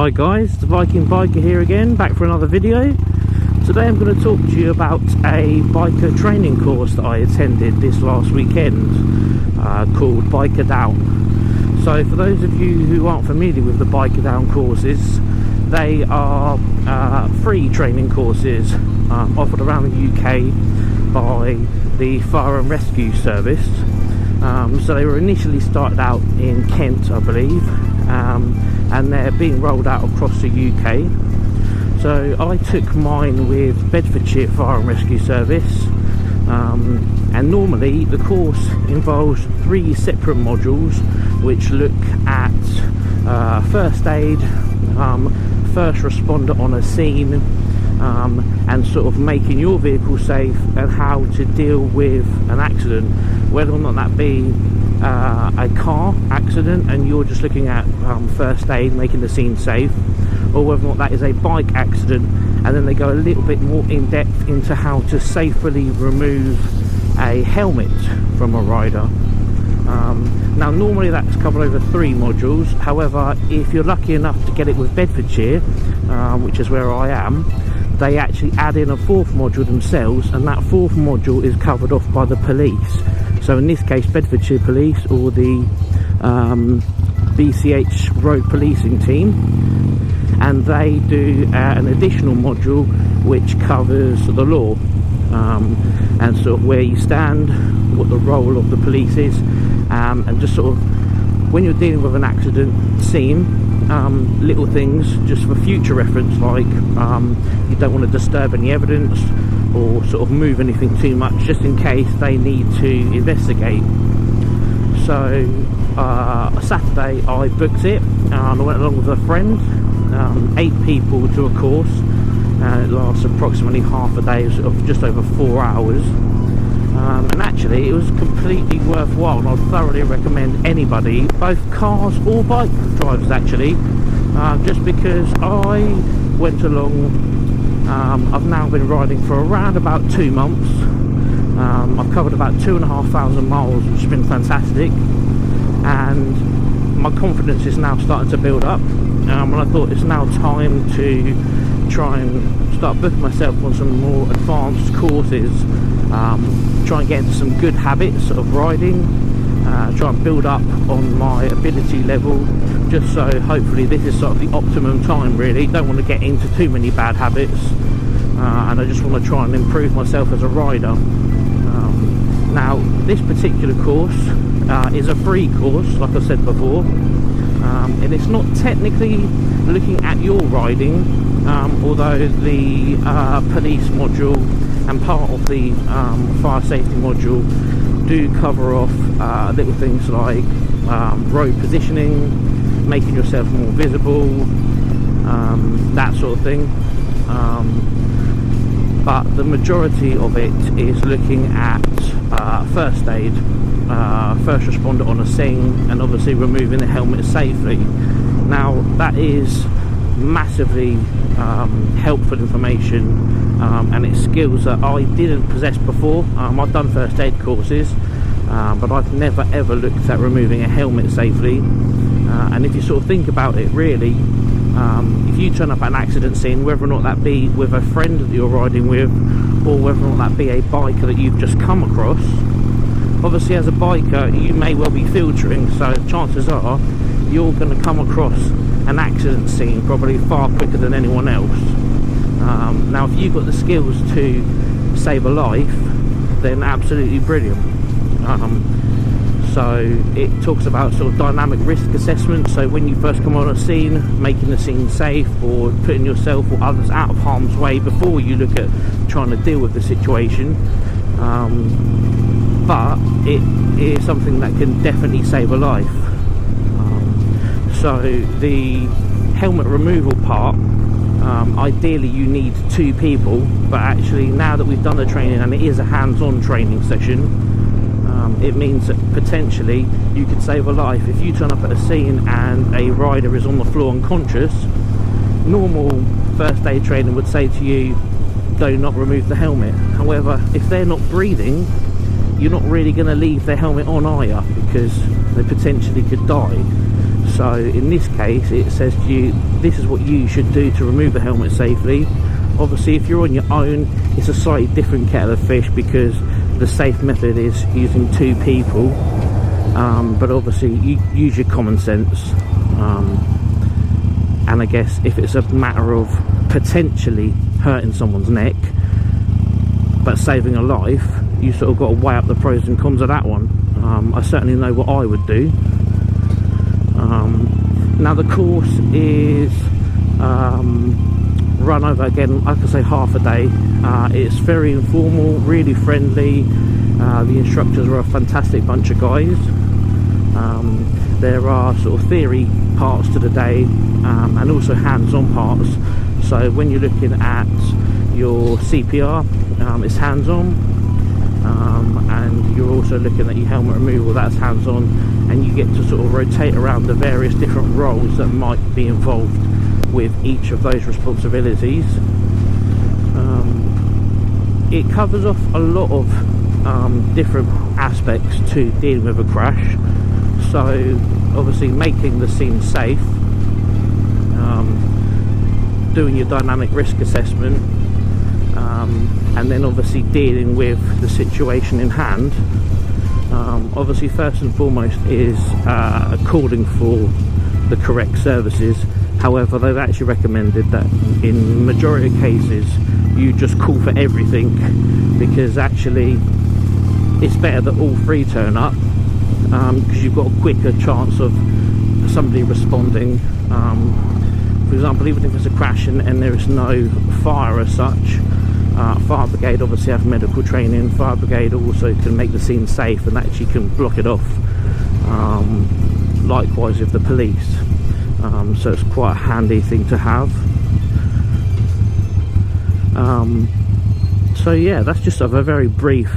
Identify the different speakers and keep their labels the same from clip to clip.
Speaker 1: Hi guys, the Viking Biker here again, back for another video. Today I'm going to talk to you about a biker training course that I attended this last weekend called BikerDown. So for those of you who aren't familiar with the BikerDown courses, they are free training courses offered around the UK by the Fire and Rescue Service. So they were initially started out in Kent, I believe, and they're being rolled out across the UK. So I took mine with Bedfordshire Fire Rescue Service, and normally the course involves 3 separate modules which look at first aid, first responder on a scene, and sort of making your vehicle safe and how to deal with an accident, whether or not that be a car accident and you're just looking at first aid, making the scene safe, or whether or not that is a bike accident, and then they go a little bit more in depth into how to safely remove a helmet from a rider. Now normally that's covered over 3 modules, however if you're lucky enough to get it with Bedfordshire, which is where I am, they actually add in a 4th module themselves, and that 4th module is covered off by the police. So in this case Bedfordshire Police, or the BCH road policing team, and they do an additional module which covers the law, and sort of where you stand, what the role of the police is, and just sort of when you're dealing with an accident scene, little things just for future reference, like you don't want to disturb any evidence or sort of move anything too much, just in case they need to investigate. So Saturday I booked it, and I went along with a friend, 8 people to a course, and it lasts approximately half a day, sort of just over 4 hours. And actually it was completely worthwhile, and I'd thoroughly recommend anybody, both cars or bike drivers actually, just because I went along. I've now been riding for around about 2 months. I've covered about 2,500 miles, which has been fantastic, and my confidence is now starting to build up, and I thought it's now time to try and start booking myself on some more advanced courses, try and get into some good habits of riding, try and build up on my ability level, just so hopefully this is sort of the optimum time really. Don't want to get into too many bad habits, and I just want to try and improve myself as a rider. Now this particular course is a free course, like I said before, and it's not technically looking at your riding, although the police module and part of the fire safety module do cover off little things like road positioning, making yourself more visible, that sort of thing, but the majority of it is looking at first aid, first responder on a scene, and obviously removing the helmet safely. Now that is massively helpful information, and it's skills that I didn't possess before. I've done first aid courses, but I've never ever looked at removing a helmet safely, and if you sort of think about it really, if you turn up at an accident scene, whether or not that be with a friend that you're riding with, or whether or not that be a biker that you've just come across, obviously as a biker you may well be filtering, so chances are you're going to come across an accident scene probably far quicker than anyone else. Now if you've got the skills to save a life, then absolutely brilliant. So it talks about sort of dynamic risk assessment, so when you first come on a scene, making the scene safe, or putting yourself or others out of harm's way before you look at trying to deal with the situation. But it is something that can definitely save a life. So the helmet removal part, ideally you need 2 people, but actually now that we've done the training and it is a hands-on training session, it means that potentially you could save a life. If you turn up at a scene and a rider is on the floor unconscious, normal first aid training would say to you, do not remove the helmet. However, if they're not breathing, you're not really going to leave their helmet on, are you? Because they potentially could die. So in this case it says to you, this is what you should do to remove the helmet safely. Obviously if you're on your own, it's a slightly different kettle of fish, because the safe method is using 2 people, but obviously you use your common sense, and I guess if it's a matter of potentially hurting someone's neck but saving a life, you sort of got to weigh up the pros and cons of that one. I certainly know what I would do. Now the course is run over, again, like I say, half a day. It's very informal, really friendly. The instructors are a fantastic bunch of guys. There are sort of theory parts to the day, and also hands-on parts. So when you're looking at your CPR, it's hands-on, and you're also looking at your helmet removal, that's hands-on, and you get to sort of rotate around the various different roles that might be involved with each of those responsibilities. It covers off a lot of different aspects to dealing with a crash. So obviously making the scene safe, doing your dynamic risk assessment, and then obviously dealing with the situation in hand. Obviously first and foremost is calling for the correct services. However, they've actually recommended that in majority of cases you just call for everything, because actually it's better that all 3 turn up, because you've got a quicker chance of somebody responding. For example, even if it's a crash and there is no fire as such, fire brigade obviously have medical training. Fire brigade also can make the scene safe and actually can block it off. Likewise with the police. So it's quite a handy thing to have. So yeah, that's just a very brief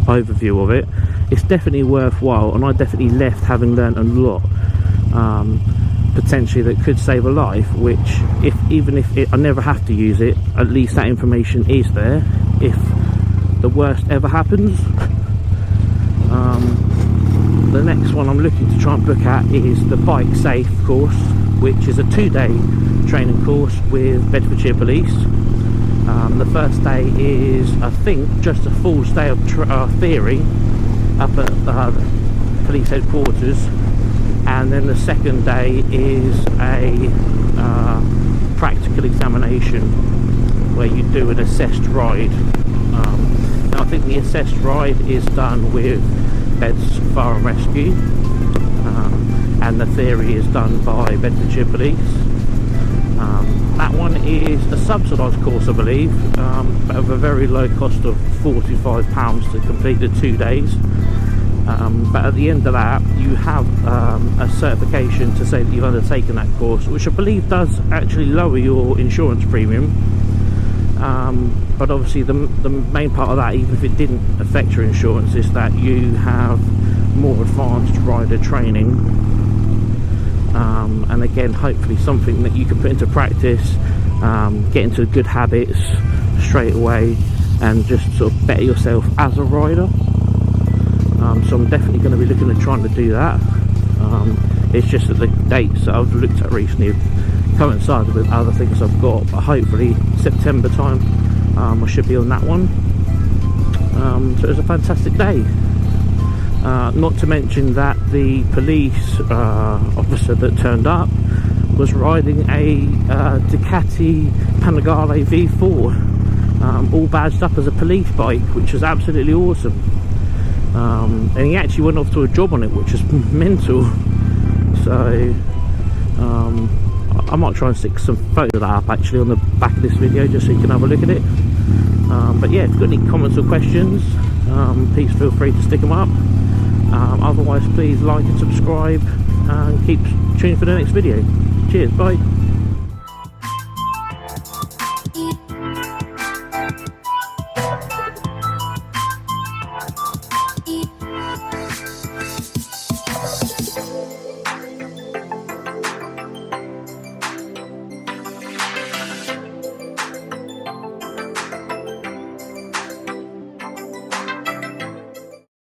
Speaker 1: overview of it. It's definitely worthwhile, and I definitely left having learned a lot, potentially that could save a life, which even if I never have to use it, at least that information is there if the worst ever happens. The next one I'm looking to try and book at is the Bike Safe course, which is a 2-day training course with Bedfordshire Police. The first day is, I think, just a full day of theory up at police headquarters, and then the second day is a practical examination where you do an assessed ride. Now I think the assessed ride is done with Bedfordshire Fire Rescue, and the theory is done by Bedfordshire Police. That one is a subsidised course, I believe, but of a very low cost of £45 to complete the 2 days. But at the end of that you have a certification to say that you've undertaken that course, which I believe does actually lower your insurance premium. But obviously the main part of that, even if it didn't affect your insurance, is that you have more advanced rider training, and again hopefully something that you can put into practice, get into good habits straight away, and just sort of better yourself as a rider. So I'm definitely going to be looking at trying to do that. It's just that the dates that I've looked at recently coincided with other things I've got, but hopefully September time I should be on that one. So it was a fantastic day. Not to mention that the police officer that turned up was riding a Ducati Panigale V4, all badged up as a police bike, which was absolutely awesome. And he actually went off to a job on it, which is mental. So I might try and stick some photos of that up actually on the back of this video, just so you can have a look at it. But yeah, if you've got any comments or questions, please feel free to stick them up. Otherwise, please like and subscribe, and keep tuning for the next video. Cheers, bye.